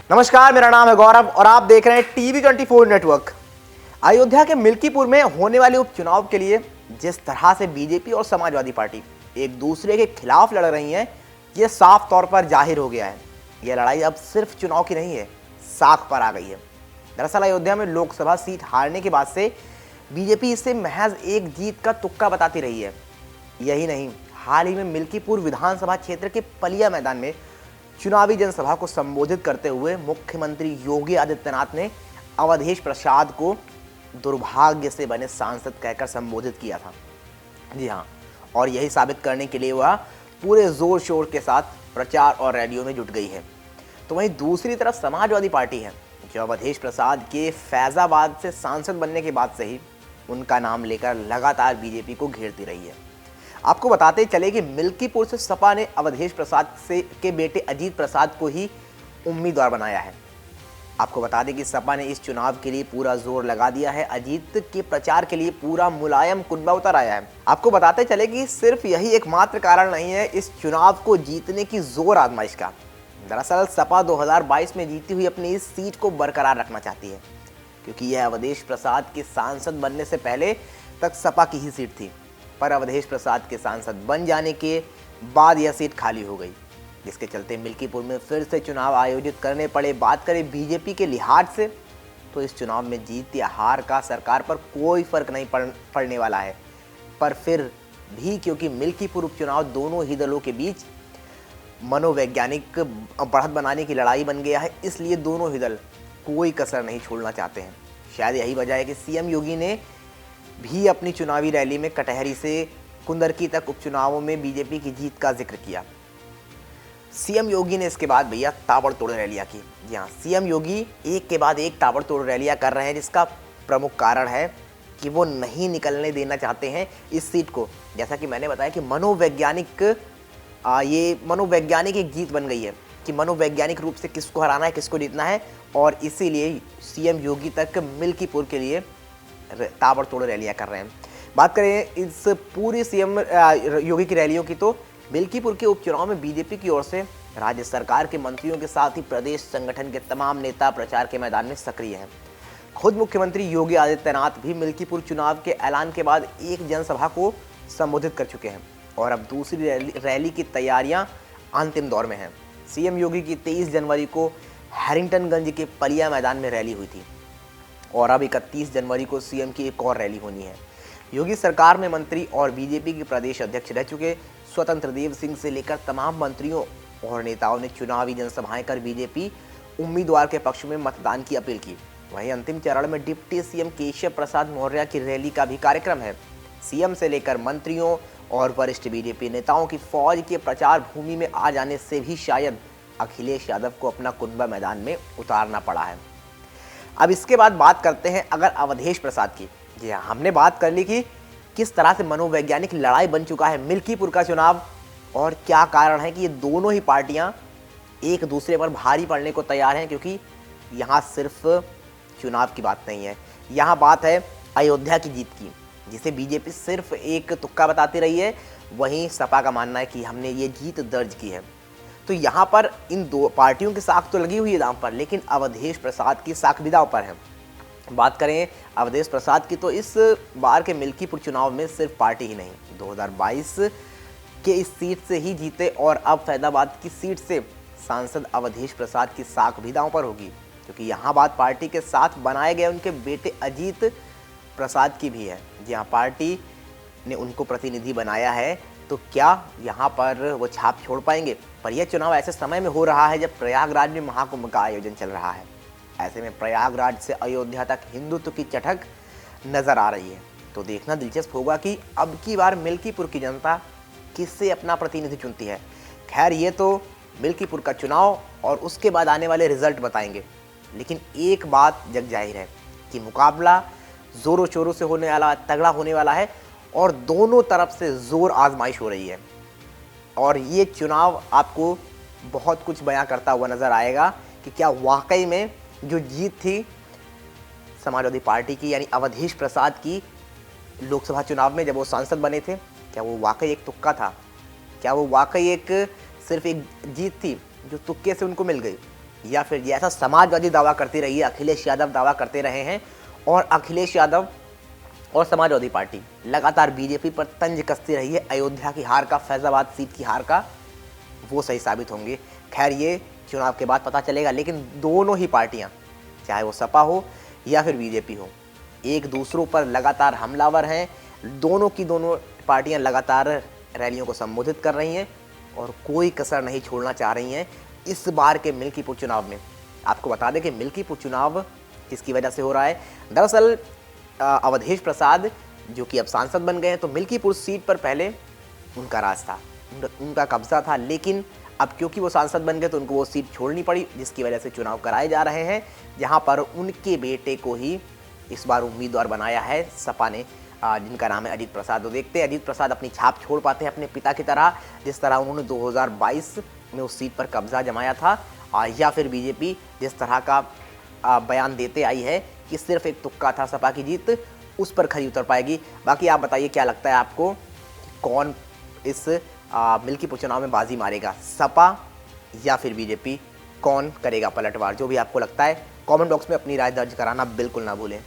नमस्कार, मेरा नाम है गौरव और आप देख रहे हैं टीवी 24 नेटवर्क। अयोध्या के मिल्कीपुर में होने वाले उपचुनाव के लिए जिस तरह से बीजेपी और समाजवादी पार्टी एक दूसरे के खिलाफ लड़ रही हैं, ये साफ तौर पर जाहिर हो गया है। यह लड़ाई अब सिर्फ चुनाव की नहीं है, साख पर आ गई है। दरअसल अयोध्या में लोकसभा सीट हारने के बाद से बीजेपी इसे महज एक जीत का तुक्का बताती रही है। यही नहीं, हाल ही में मिल्कीपुर विधानसभा क्षेत्र के पलिया मैदान में चुनावी जनसभा को संबोधित करते हुए मुख्यमंत्री योगी आदित्यनाथ ने अवधेश प्रसाद को दुर्भाग्य से बने सांसद कहकर संबोधित किया था। जी हाँ, और यही साबित करने के लिए वह पूरे जोर शोर के साथ प्रचार और रैलियों में जुट गई है। तो वहीं दूसरी तरफ समाजवादी पार्टी है, जो अवधेश प्रसाद के फैजाबाद से सांसद बनने के बाद से ही उनका नाम लेकर लगातार बीजेपी को घेरती रही है। आपको बताते चले कि मिल्कीपुर से सपा ने अवधेश प्रसाद के बेटे अजीत प्रसाद को ही उम्मीदवार बनाया है। आपको बता दें कि सपा ने इस चुनाव के लिए पूरा जोर लगा दिया है। अजीत के प्रचार के लिए पूरा मुलायम कुनबा उतर आया है। आपको बताते चले कि सिर्फ यही एकमात्र कारण नहीं है इस चुनाव को जीतने की जोर आजमाइश का। दरअसल सपा 2022 में जीती हुई अपनी इस सीट को बरकरार रखना चाहती है, क्योंकि यह अवधेश प्रसाद के सांसद बनने से पहले तक सपा की ही सीट थी। पर अवधेश प्रसाद के सांसद बन जाने के बाद यह सीट खाली हो गई, जिसके चलते मिल्कीपुर में फिर से चुनाव आयोजित करने पड़े। बात करें बीजेपी के लिहाज से, तो इस चुनाव में जीत या हार का सरकार पर कोई फर्क नहीं पड़ने वाला है। पर फिर भी क्योंकि मिल्कीपुर उपचुनाव दोनों ही दलों के बीच मनोवैज्ञानिक बढ़त बनाने की लड़ाई बन गया है, इसलिए दोनों ही दल कोई कसर नहीं छोड़ना चाहते हैं। शायद यही वजह है कि सीएम योगी ने भी अपनी चुनावी रैली में कटहरी से कुंदरकी तक उपचुनावों में बीजेपी की जीत का जिक्र किया। सीएम योगी ने इसके बाद भैया ताबड़तोड़ रैलियां की। जी हाँ, सीएम योगी एक के बाद एक ताबड़तोड़ रैलियां कर रहे हैं, जिसका प्रमुख कारण है कि वो नहीं निकलने देना चाहते हैं इस सीट को। जैसा कि मैंने बताया कि मनोवैज्ञानिक एक जीत बन गई है कि मनोवैज्ञानिक रूप से किसको हराना है, किसको जीतना है, और इसीलिए सीएम योगी तक मिल्कीपुर के लिए ताबड़तोड़ रैलियां कर रहे हैं। बात करें इस पूरी सीएम योगी की रैलियों की, तो मिल्कीपुर के उपचुनाव में बीजेपी की ओर से राज्य सरकार के मंत्रियों के साथ ही प्रदेश संगठन के तमाम नेता प्रचार के मैदान में सक्रिय हैं। खुद मुख्यमंत्री योगी आदित्यनाथ भी मिल्कीपुर चुनाव के ऐलान के बाद एक जनसभा को संबोधित कर चुके हैं और अब दूसरी रैली की तैयारियां अंतिम दौर में हैं। सीएम योगी की 23 जनवरी को हैरिंगटनगंज के पलिया मैदान में रैली हुई थी और अब 31 जनवरी को सीएम की एक और रैली होनी है। योगी सरकार में मंत्री और बीजेपी के प्रदेश अध्यक्ष रह चुके स्वतंत्र देव सिंह से लेकर तमाम मंत्रियों और नेताओं ने चुनावी जनसभाएं कर बीजेपी उम्मीदवार के पक्ष में मतदान की अपील की। वहीं अंतिम चरण में डिप्टी सीएम केशव प्रसाद मौर्य की रैली का भी कार्यक्रम है। सीएम से लेकर मंत्रियों और वरिष्ठ बीजेपी नेताओं की फौज के प्रचार भूमि में आ जाने से भी शायद अखिलेश यादव को अपना कुनबा मैदान में उतारना पड़ा है। अब इसके बाद बात करते हैं अगर अवधेश प्रसाद की। जी हाँ, हमने बात कर ली कि किस तरह से मनोवैज्ञानिक लड़ाई बन चुका है मिल्कीपुर का चुनाव और क्या कारण है कि ये दोनों ही पार्टियां एक दूसरे पर भारी पड़ने को तैयार हैं, क्योंकि यहाँ सिर्फ चुनाव की बात नहीं है, यहाँ बात है अयोध्या की जीत की, जिसे बीजेपी सिर्फ एक तुक्का बताती रही है। वहीं सपा का मानना है कि हमने ये जीत दर्ज की है। तो यहाँ पर इन दो पार्टियों की साख तो लगी हुई है दांव पर, लेकिन अवधेश प्रसाद की साख भी दांव पर है। बात करें अवधेश प्रसाद की, तो इस बार के मिल्कीपुर चुनाव में सिर्फ पार्टी ही नहीं, 2022 के इस सीट से ही जीते और अब फैजाबाद की सीट से सांसद अवधेश प्रसाद की साख भी दांव पर होगी, क्योंकि यहाँ बात पार्टी के साथ बनाए गए उनके बेटे अजीत प्रसाद की भी है। जी हाँ, पार्टी ने उनको प्रतिनिधि बनाया है, तो क्या यहाँ पर वो छाप छोड़ पाएंगे? पर यह चुनाव ऐसे समय में हो रहा है जब प्रयागराज में महाकुंभ का आयोजन चल रहा है। ऐसे में प्रयागराज से अयोध्या तक हिंदुत्व की चटक नजर आ रही है। तो देखना दिलचस्प होगा कि अब की बार मिल्कीपुर की जनता किससे अपना प्रतिनिधि चुनती है। खैर, ये तो मिल्कीपुर का चुनाव और उसके बाद आने वाले रिजल्ट बताएंगे, लेकिन एक बात जग जाहिर है कि मुकाबला जोरों शोरों से होने वाला, तगड़ा होने वाला है और दोनों तरफ से जोर आजमाइश हो रही है। और ये चुनाव आपको बहुत कुछ बयां करता हुआ नजर आएगा कि क्या वाकई में जो जीत थी समाजवादी पार्टी की, यानी अवधेश प्रसाद की लोकसभा चुनाव में जब वो सांसद बने थे, क्या वो वाकई एक तुक्का था? क्या वो वाकई सिर्फ एक जीत थी जो तुक्के से उनको मिल गई? या फिर जैसा समाजवादी दावा करती रही है, अखिलेश यादव दावा करते रहे हैं, और अखिलेश यादव और समाजवादी पार्टी लगातार बीजेपी पर तंज कसती रही है अयोध्या की हार का, फैजाबाद सीट की हार का, वो सही साबित होंगे। खैर ये चुनाव के बाद पता चलेगा, लेकिन दोनों ही पार्टियां, चाहे वो सपा हो या फिर बीजेपी हो, एक दूसरों पर लगातार हमलावर हैं। दोनों की दोनों पार्टियां लगातार रैलियों को संबोधित कर रही हैं और कोई कसर नहीं छोड़ना चाह रही हैं इस बार के मिल्कीपुर चुनाव में। आपको बता दें कि मिल्कीपुर चुनाव किसकी वजह से हो रहा है। दरअसल अवधेश प्रसाद जो कि अब सांसद बन गए हैं, तो मिल्कीपुर सीट पर पहले उनका राज था, उनका कब्जा था, लेकिन अब क्योंकि वो सांसद बन गए तो उनको वो सीट छोड़नी पड़ी, जिसकी वजह से चुनाव कराए जा रहे हैं, जहां पर उनके बेटे को ही इस बार उम्मीदवार बनाया है सपा ने, जिनका नाम है अजीत प्रसाद। तो देखते हैं अजीत प्रसाद अपनी छाप छोड़ पाते हैं अपने पिता की तरह, जिस तरह उन्होंने 2022 में उस सीट पर कब्जा जमाया था, या फिर बीजेपी जिस तरह का बयान देते आई है कि सिर्फ एक तुक्का था सपा की जीत, उस पर खरी उतर पाएगी। बाकी आप बताइए क्या लगता है आपको, कौन इस मिल्कीपुर चुनाव में बाजी मारेगा, सपा या फिर बीजेपी, कौन करेगा पलटवार? जो भी आपको लगता है कमेंट बॉक्स में अपनी राय दर्ज कराना बिल्कुल ना भूलें।